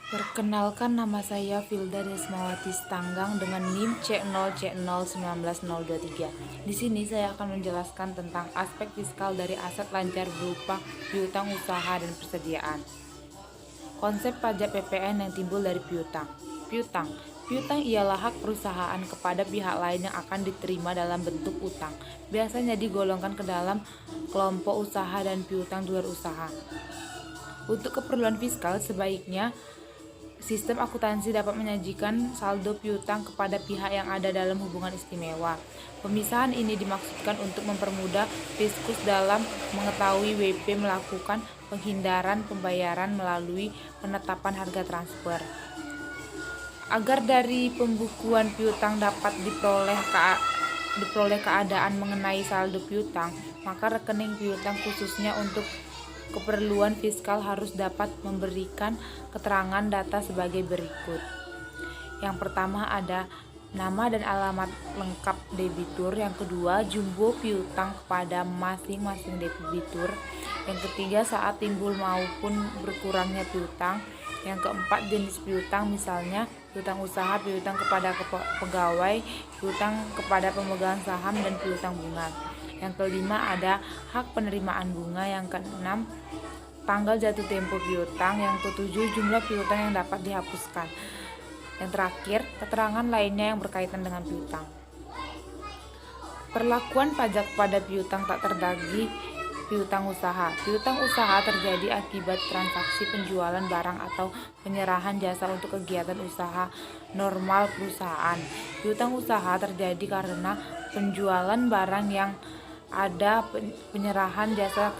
Perkenalkan, nama saya Filda Desmawati Stanggang dengan NIM C0C01923. Di sini saya akan menjelaskan tentang aspek fiskal dari aset lancar berupa piutang usaha dan persediaan. Konsep pajak PPN yang timbul dari piutang. Piutang. Piutang ialah hak perusahaan kepada pihak lain yang akan diterima dalam bentuk utang. Biasanya digolongkan ke dalam kelompok usaha dan piutang di luar usaha. Untuk keperluan fiskal, sebaiknya sistem akuntansi dapat menyajikan saldo piutang kepada pihak yang ada dalam hubungan istimewa. Pemisahan ini dimaksudkan untuk mempermudah fiskus dalam mengetahui WP melakukan penghindaran pembayaran melalui penetapan harga transfer. Agar dari pembukuan piutang dapat diperoleh keadaan mengenai saldo piutang, maka rekening piutang khususnya untuk keperluan fiskal harus dapat memberikan keterangan data sebagai berikut. Yang pertama ada nama dan alamat lengkap debitur. Yang kedua, jumbo piutang kepada masing-masing debitur. Yang ketiga, saat timbul maupun berkurangnya piutang. Yang keempat, jenis piutang, misalnya piutang usaha, piutang kepada pegawai, piutang kepada pemegang saham, dan piutang bunga. Yang kelima ada hak penerimaan bunga. Yang keenam, tanggal jatuh tempo piutang. Yang ketujuh, jumlah piutang yang dapat dihapuskan. Yang terakhir, keterangan lainnya yang berkaitan dengan piutang. Perlakuan pajak pada piutang tak terdagih piutang usaha. Piutang usaha terjadi akibat transaksi penjualan barang atau penyerahan jasa untuk kegiatan usaha normal perusahaan. Piutang usaha terjadi karena penjualan barang yang ada penyerahan jasa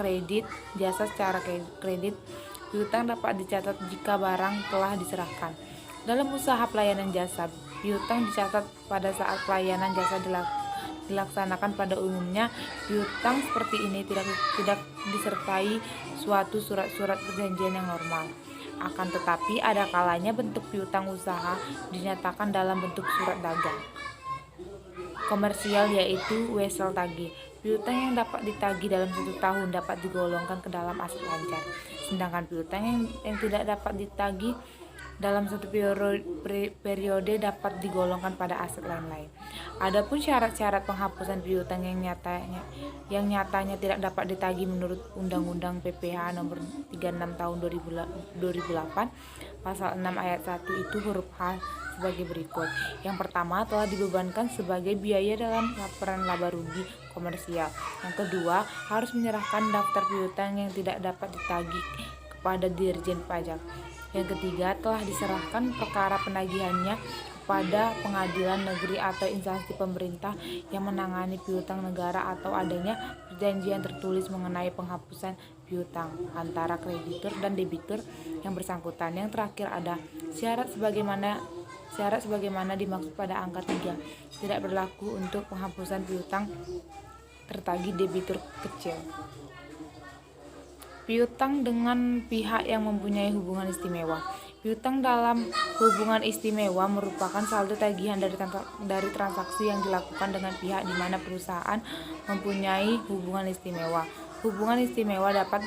secara kredit. Piutang dapat dicatat jika barang telah diserahkan. Dalam usaha pelayanan jasa, piutang dicatat pada saat pelayanan jasa dilaksanakan. Pada umumnya, piutang seperti ini tidak disertai suatu surat-surat perjanjian yang normal. Akan tetapi, ada kalanya bentuk piutang usaha dinyatakan dalam bentuk surat dagang komersial, yaitu wesel tagih. Piutang yang dapat ditagih dalam 1 tahun dapat digolongkan ke dalam aset lancar, sedangkan piutang yang tidak dapat ditagih dalam 1 periode dapat digolongkan pada aset lain-lain. Adapun syarat-syarat penghapusan piutang yang nyatanya tidak dapat ditagih menurut Undang-Undang PPH Nomor 36 Tahun 2008 Pasal 6 Ayat 1 itu huruf H sebagai berikut. Yang pertama, telah dibebankan sebagai biaya dalam laporan laba rugi komersial. Yang kedua, harus menyerahkan daftar piutang yang tidak dapat ditagih kepada Dirjen Pajak. Yang ketiga, telah diserahkan perkara penagihannya kepada pengadilan negeri atau instansi pemerintah yang menangani piutang negara, atau adanya perjanjian tertulis mengenai penghapusan piutang antara kreditur dan debitur yang bersangkutan. Yang terakhir ada syarat sebagaimana dimaksud pada angka 3, tidak berlaku untuk penghapusan piutang tertagih debitur kecil. Piutang dengan pihak yang mempunyai hubungan istimewa. Piutang dalam hubungan istimewa merupakan saldo tagihan dari transaksi yang dilakukan dengan pihak di mana perusahaan mempunyai hubungan istimewa. Hubungan istimewa dapat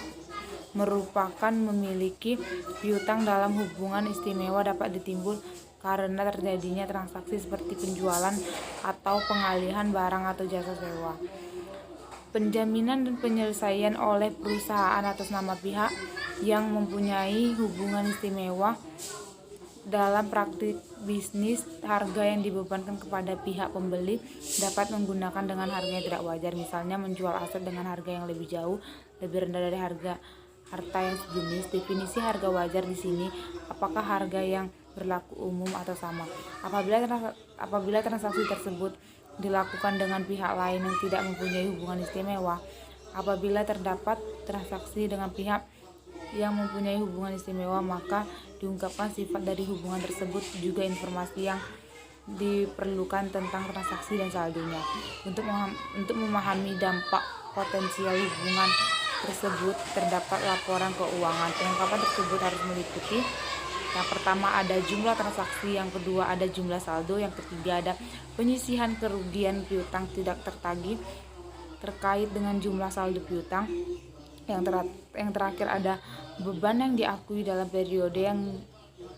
merupakan memiliki piutang dalam hubungan istimewa dapat ditimbul karena terjadinya transaksi seperti penjualan atau pengalihan barang atau jasa sewa. Penjaminan dan penyelesaian oleh perusahaan atas nama pihak yang mempunyai hubungan istimewa. Dalam praktik bisnis, harga yang dibebankan kepada pihak pembeli dapat menggunakan dengan harga yang tidak wajar, misalnya menjual aset dengan harga yang lebih rendah dari harta yang sejenis. Definisi harga wajar di sini, apakah harga yang berlaku umum atau sama. Apabila transaksi tersebut dilakukan dengan pihak lain yang tidak mempunyai hubungan istimewa. Apabila terdapat transaksi dengan pihak yang mempunyai hubungan istimewa, maka diungkapkan sifat dari hubungan tersebut, juga informasi yang diperlukan tentang transaksi dan saldonya. Untuk memahami dampak potensial hubungan tersebut, terdapat laporan keuangan. Pengungkapan tersebut harus meliputi: yang pertama ada jumlah transaksi, yang kedua ada jumlah saldo, yang ketiga ada penyisihan kerugian piutang tidak tertagih terkait dengan jumlah saldo piutang, yang terakhir ada beban yang diakui dalam periode yang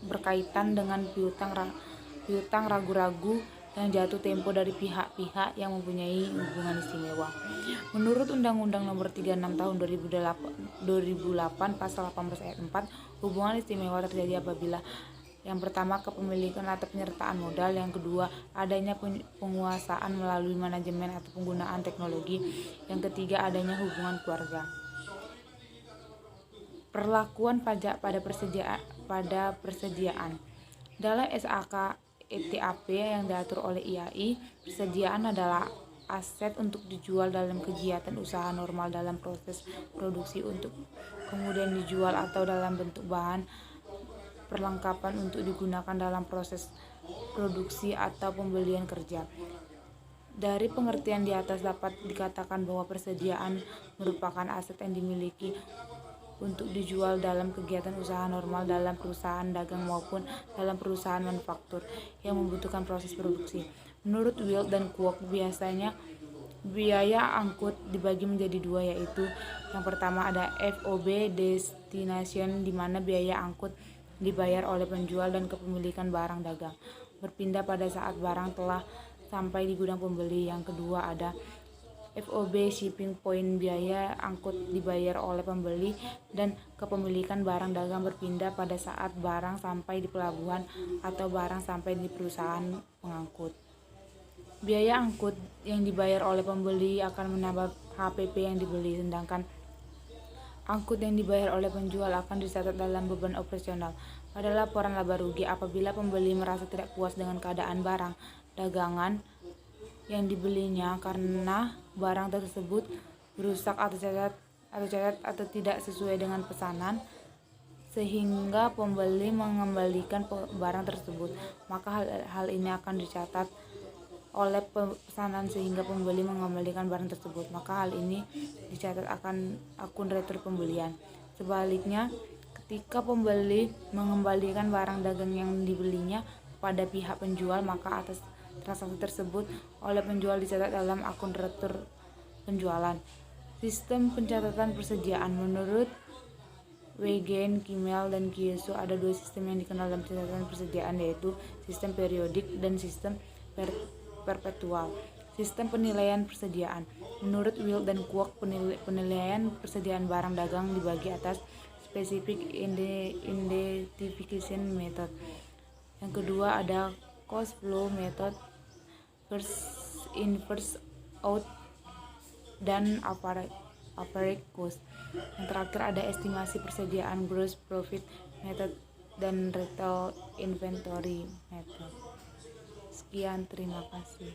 berkaitan dengan piutang ragu-ragu dan jatuh tempo dari pihak-pihak yang mempunyai hubungan istimewa. Menurut Undang-Undang Nomor 36 Tahun 2008 Pasal 18 Ayat 4, hubungan istimewa terjadi apabila yang pertama, kepemilikan atau penyertaan modal. Yang kedua, adanya penguasaan melalui manajemen atau penggunaan teknologi. Yang ketiga, adanya hubungan keluarga. Perlakuan pajak pada persediaan. Dalam SAK ETAP yang diatur oleh IAI, persediaan adalah aset untuk dijual dalam kegiatan usaha normal dalam proses produksi untuk kemudian dijual atau dalam bentuk bahan perlengkapan untuk digunakan dalam proses produksi atau pembelian kerja. Dari pengertian di atas dapat dikatakan bahwa persediaan merupakan aset yang dimiliki untuk dijual dalam kegiatan usaha normal dalam perusahaan dagang maupun dalam perusahaan manufaktur yang membutuhkan proses produksi. Menurut Wild dan Kwok, biasanya biaya angkut dibagi menjadi dua, yaitu yang pertama ada FOB destination, di mana biaya angkut dibayar oleh penjual dan kepemilikan barang dagang berpindah pada saat barang telah sampai di gudang pembeli. Yang kedua ada FOB shipping point, biaya angkut dibayar oleh pembeli dan kepemilikan barang dagang berpindah pada saat barang sampai di pelabuhan atau barang sampai di perusahaan pengangkut. Biaya angkut yang dibayar oleh pembeli akan menambah HPP yang dibeli, sedangkan angkut yang dibayar oleh penjual akan dicatat dalam beban operasional. Pada laporan laba rugi, apabila pembeli merasa tidak puas dengan keadaan barang dagangan yang dibelinya karena barang tersebut rusak atau cacat atau tidak sesuai dengan pesanan, sehingga pembeli mengembalikan barang tersebut, maka hal ini akan dicatat oleh pesanan sehingga pembeli mengembalikan barang tersebut, maka hal ini dicatat akan akun retur pembelian. Sebaliknya, ketika pembeli mengembalikan barang dagang yang dibelinya pada pihak penjual, maka atas transaksi tersebut oleh penjual dicatat dalam akun retur penjualan. Sistem pencatatan persediaan. Menurut Wegen, Kimmel, dan Kiyosho, ada dua sistem yang dikenal dalam pencatatan persediaan, yaitu sistem periodik dan sistem perpetual. Sistem penilaian persediaan. Menurut Wild dan Kwok, penilaian persediaan barang dagang dibagi atas specific identification method. Yang kedua ada cost flow method, first in first out, dan average cost. Yang terakhir ada estimasi persediaan, gross profit method, dan retail inventory method. Sekian, terima kasih.